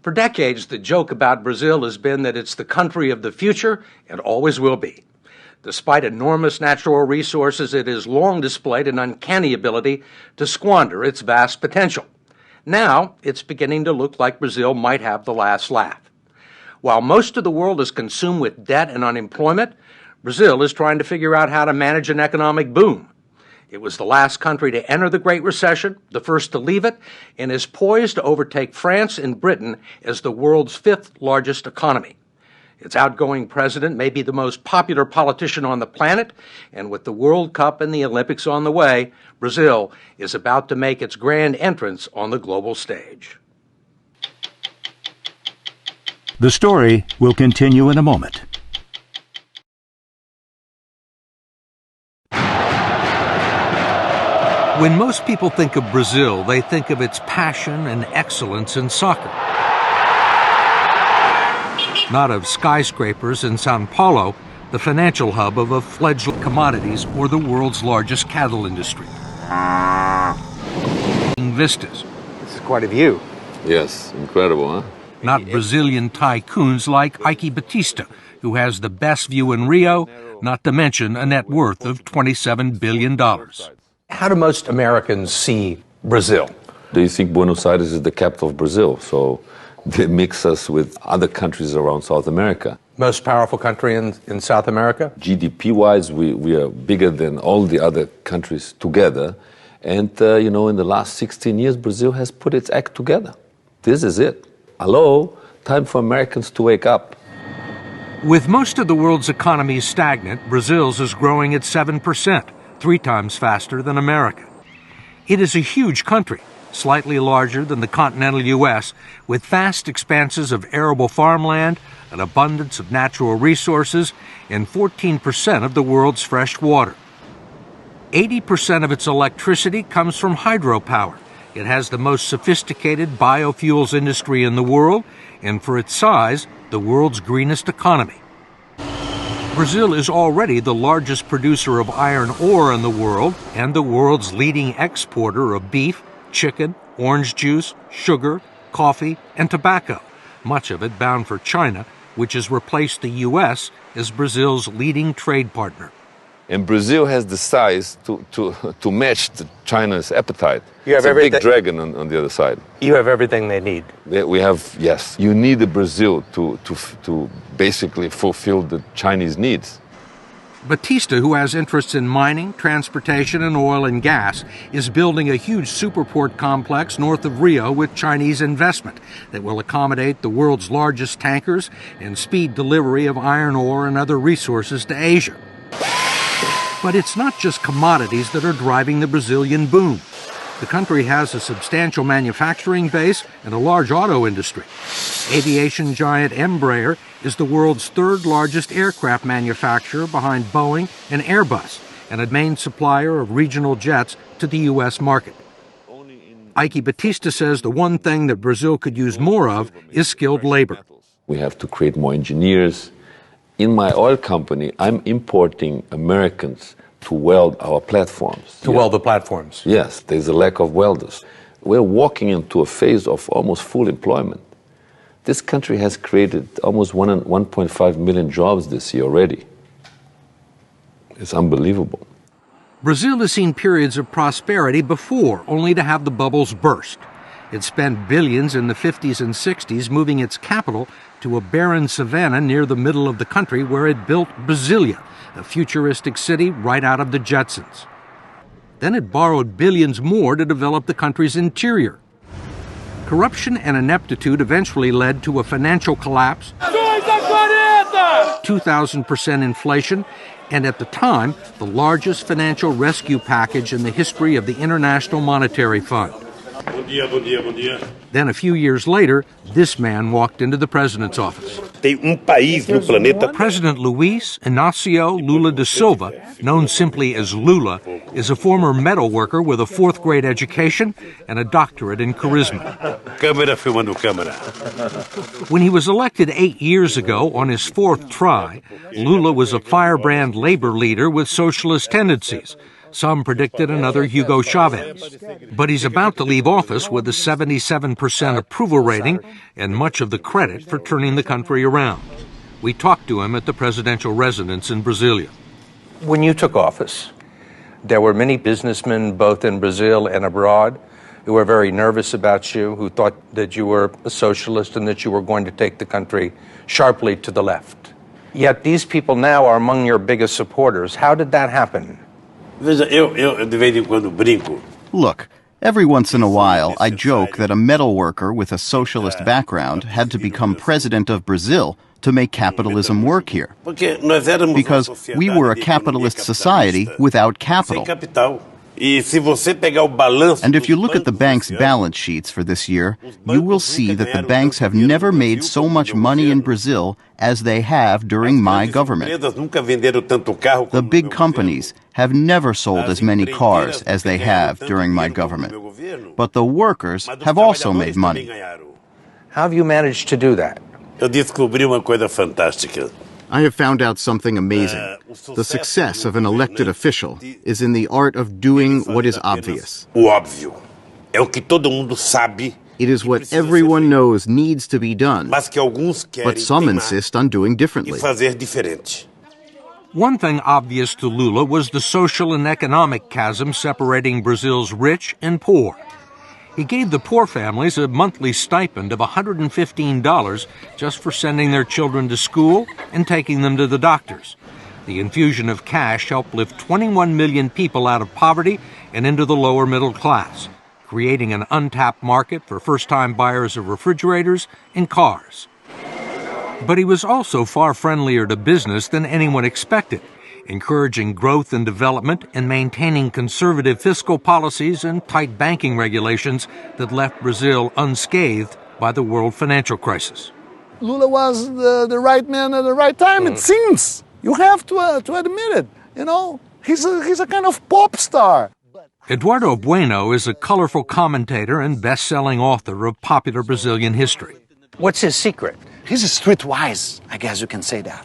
For decades, the joke about Brazil has been that it's the country of the future and always will be. Despite enormous natural resources, it has long displayed an uncanny ability to squander its vast potential. Now, it's beginning to look like Brazil might have the last laugh. While most of the world is consumed with debt and unemployment, Brazil is trying to figure out how to manage an economic boom. It was the last country to enter the Great Recession, the first to leave it, and is poised to overtake France and Britain as the world's fifth largest economy. Its outgoing president may be the most popular politician on the planet, and with the World Cup and the Olympics on the way, Brazil is about to make its grand entrance on the global stage. The story will continue in a moment. When most people think of Brazil, they think of its passion and excellence in soccer. Not of skyscrapers in Sao Paulo, the financial hub of a fledgling commodities or the world's largest cattle industry. Vistas. This is quite a view. Yes, incredible, huh? Not Brazilian tycoons like Ike Batista, who has the best view in Rio, not to mention a net worth of $27 billion. How do most Americans see Brazil? They think Buenos Aires is the capital of Brazil, so they mix us with other countries around South America. Most powerful country in South America? GDP-wise, we are bigger than all the other countries together. And, in the last 16 years, Brazil has put its act together. This is it. Hello, time for Americans to wake up. With most of the world's economies stagnant, Brazil's is growing at 7%, 3 times faster than America. It is a huge country, slightly larger than the continental U.S., with vast expanses of arable farmland, an abundance of natural resources, and 14% of the world's fresh water. 80% of its electricity comes from hydropower. It has the most sophisticated biofuels industry in the world, and for its size, the world's greenest economy. Brazil is already the largest producer of iron ore in the world and the world's leading exporter of beef, chicken, orange juice, sugar, coffee, and tobacco, much of it bound for China, which has replaced the U.S. as Brazil's leading trade partner. And Brazil has the size to match China's appetite. It's a big dragon on the other side. You have everything they need. We have, yes. You need the Brazil to basically fulfill the Chinese needs. Batista, who has interests in mining, transportation, and oil and gas, is building a huge superport complex north of Rio with Chinese investment that will accommodate the world's largest tankers and speed delivery of iron ore and other resources to Asia. But it's not just commodities that are driving the Brazilian boom. The country has a substantial manufacturing base and a large auto industry. Aviation giant Embraer is the world's third largest aircraft manufacturer behind Boeing and Airbus, and a main supplier of regional jets to the U.S. market. Ike Batista says the one thing that Brazil could use more of is skilled labor. We have to create more engineers. In my oil company, I'm importing Americans to weld our platforms. To weld the platforms? Yes, there's a lack of welders. We're walking into a phase of almost full employment. This country has created almost 1.5 million jobs this year already. It's unbelievable. Brazil has seen periods of prosperity before, only to have the bubbles burst. It spent billions in the 50s and 60s moving its capital to a barren savanna near the middle of the country where it built Brasilia, a futuristic city right out of the Jetsons. Then it borrowed billions more to develop the country's interior. Corruption and ineptitude eventually led to a financial collapse, 2,000% inflation, and at the time, the largest financial rescue package in the history of the International Monetary Fund. Then a few years later, this man walked into the president's office. President Luiz Inácio Lula da Silva, known simply as Lula, is a former metal worker with a 4th grade education and a doctorate in charisma. When he was elected 8 years ago on his 4th try, Lula was a firebrand labor leader with socialist tendencies, Some predicted another Hugo Chavez. But he's about to leave office with a 77% approval rating and much of the credit for turning the country around. We talked to him at the presidential residence in Brasilia. When you took office, there were many businessmen, both in Brazil and abroad, who were very nervous about you, who thought that you were a socialist and that you were going to take the country sharply to the left. Yet these people now are among your biggest supporters. How did that happen? Look, every once in a while I joke that a metal worker with a socialist background had to become president of Brazil to make capitalism work here. Because we were a capitalist society without capital. And if you look at the bank's balance sheets for this year, you will see that the banks have never made so much money in Brazil as they have during my government. The big companies have never sold as many cars as they have during my government. But the workers have also made money. How have you managed to do that? I have found out something amazing. The success of an elected official is in the art of doing what is obvious. It is what everyone knows needs to be done, but some insist on doing differently. One thing obvious to Lula was the social and economic chasm separating Brazil's rich and poor. He gave the poor families a monthly stipend of $115 just for sending their children to school and taking them to the doctors. The infusion of cash helped lift 21 million people out of poverty and into the lower middle class, creating an untapped market for first-time buyers of refrigerators and cars. But he was also far friendlier to business than anyone expected, encouraging growth and development and maintaining conservative fiscal policies and tight banking regulations that left Brazil unscathed by the world financial crisis. Lula was the right man at the right time, it seems. You have to admit it. You know, he's a kind of pop star. Eduardo Bueno is a colorful commentator and best-selling author of popular Brazilian history. What's his secret? He's streetwise, I guess you can say that.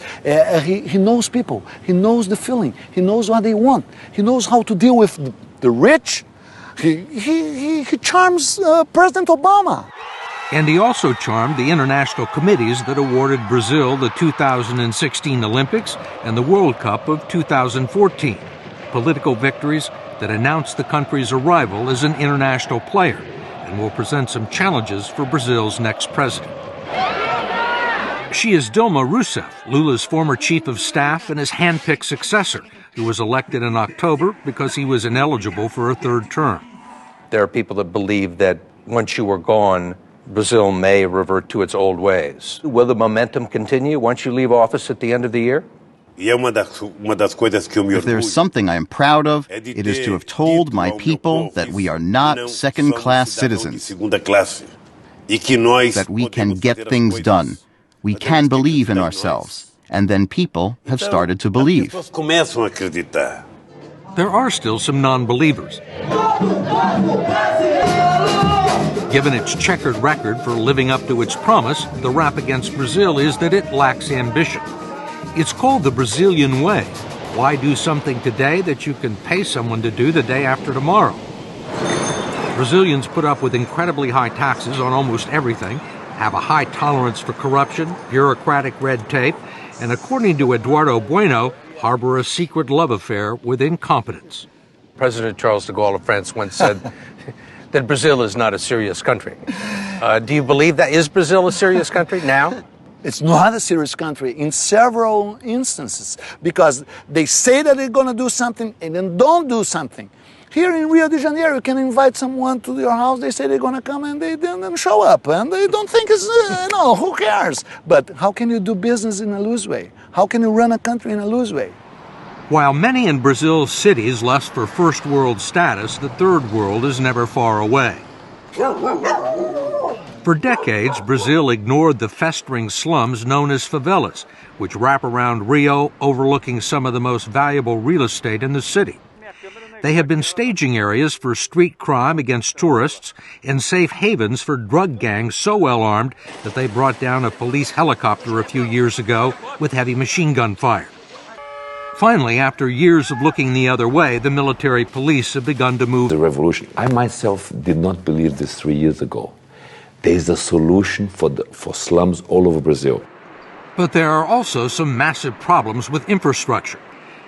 He knows people. He knows the feeling. He knows what they want. He knows how to deal with the rich. He charms President Obama. And he also charmed the international committees that awarded Brazil the 2016 Olympics and the World Cup of 2014, political victories that announced the country's arrival as an international player and will present some challenges for Brazil's next president. She is Dilma Rousseff, Lula's former chief of staff and his hand-picked successor, who was elected in October because he was ineligible for a third term. There are people that believe that once you were gone, Brazil may revert to its old ways. Will the momentum continue once you leave office at the end of the year? If there's something I am proud of, it is to have told my people that we are not second-class citizens, that we can get things done. We can believe in ourselves, and then people have started to believe. There are still some non-believers. Given its checkered record for living up to its promise, the rap against Brazil is that it lacks ambition. It's called the Brazilian way. Why do something today that you can pay someone to do the day after tomorrow? Brazilians put up with incredibly high taxes on almost everything, have a high tolerance for corruption, bureaucratic red tape, and according to Eduardo Bueno, harbor a secret love affair with incompetence. President Charles de Gaulle of France once said that Brazil is not a serious country. Do you believe that? Is Brazil a serious country now? It's not a serious country in several instances because they say that they're going to do something and then don't do something. Here in Rio de Janeiro, you can invite someone to your house, they say they're going to come and they then show up and they don't think it's, no, who cares? But how can you do business in a loose way? How can you run a country in a loose way? While many in Brazil's cities lust for first world status, the third world is never far away. For decades, Brazil ignored the festering slums known as favelas, which wrap around Rio, overlooking some of the most valuable real estate in the city. They have been staging areas for street crime against tourists and safe havens for drug gangs so well armed that they brought down a police helicopter a few years ago with heavy machine gun fire. Finally, after years of looking the other way, the military police have begun to move. The revolution. I myself did not believe this 3 years ago. There is a solution for slums all over Brazil. But there are also some massive problems with infrastructure.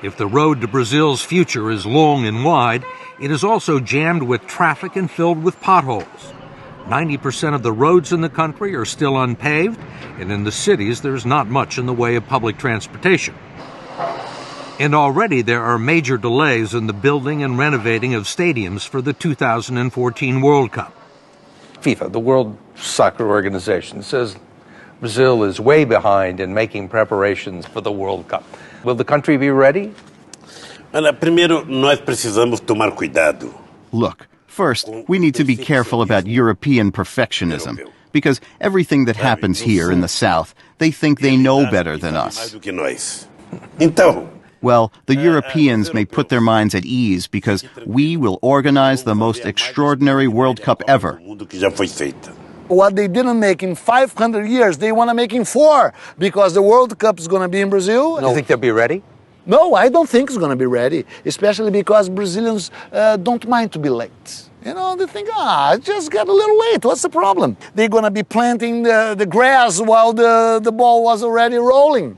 If the road to Brazil's future is long and wide, it is also jammed with traffic and filled with potholes. 90% of the roads in the country are still unpaved, and in the cities there's not much in the way of public transportation. And already there are major delays in the building and renovating of stadiums for the 2014 World Cup. FIFA, the World Soccer Organization, says Brazil is way behind in making preparations for the World Cup. Will the country be ready? Primeiro, nós precisamos tomar cuidado. Look, first, we need to be careful about European perfectionism, because everything that happens here in the South, they think they know better than us. Então, Well, the Europeans may put their minds at ease because we will organize the most extraordinary World Cup ever. What they didn't make in 500 years, they want to make in 4, because the World Cup is going to be in Brazil. Do you think they'll be ready? No, I don't think it's going to be ready, especially because Brazilians don't mind to be late. You know, they think, just get a little late. What's the problem? They're going to be planting the grass while the ball was already rolling.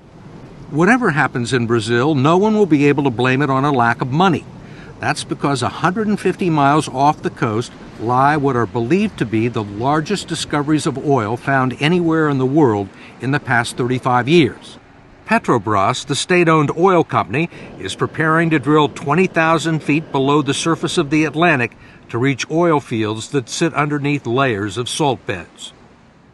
Whatever happens in Brazil, no one will be able to blame it on a lack of money. That's because 150 miles off the coast lie what are believed to be the largest discoveries of oil found anywhere in the world in the past 35 years. Petrobras, the state-owned oil company, is preparing to drill 20,000 feet below the surface of the Atlantic to reach oil fields that sit underneath layers of salt beds.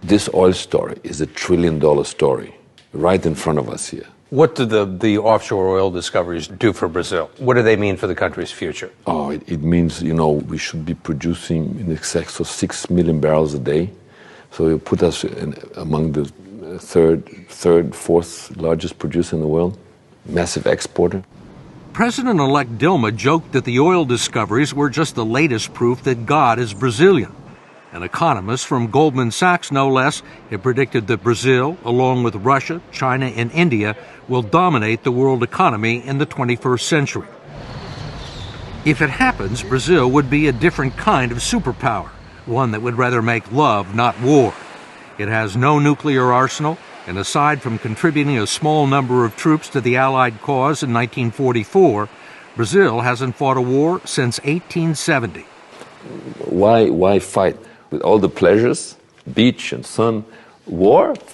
This oil story is $1 trillion story right in front of us here. What do the offshore oil discoveries do for Brazil? What do they mean for the country's future? It means, we should be producing in excess of 6 million barrels a day. So it put us among the third, fourth largest producer in the world, massive exporter. President-elect Dilma joked that the oil discoveries were just the latest proof that God is Brazilian. An economist from Goldman Sachs, no less, had predicted that Brazil, along with Russia, China, and India, will dominate the world economy in the 21st century. If it happens, Brazil would be a different kind of superpower, one that would rather make love, not war. It has no nuclear arsenal, and aside from contributing a small number of troops to the Allied cause in 1944, Brazil hasn't fought a war since 1870. Why fight? With all the pleasures, beach and sun, war,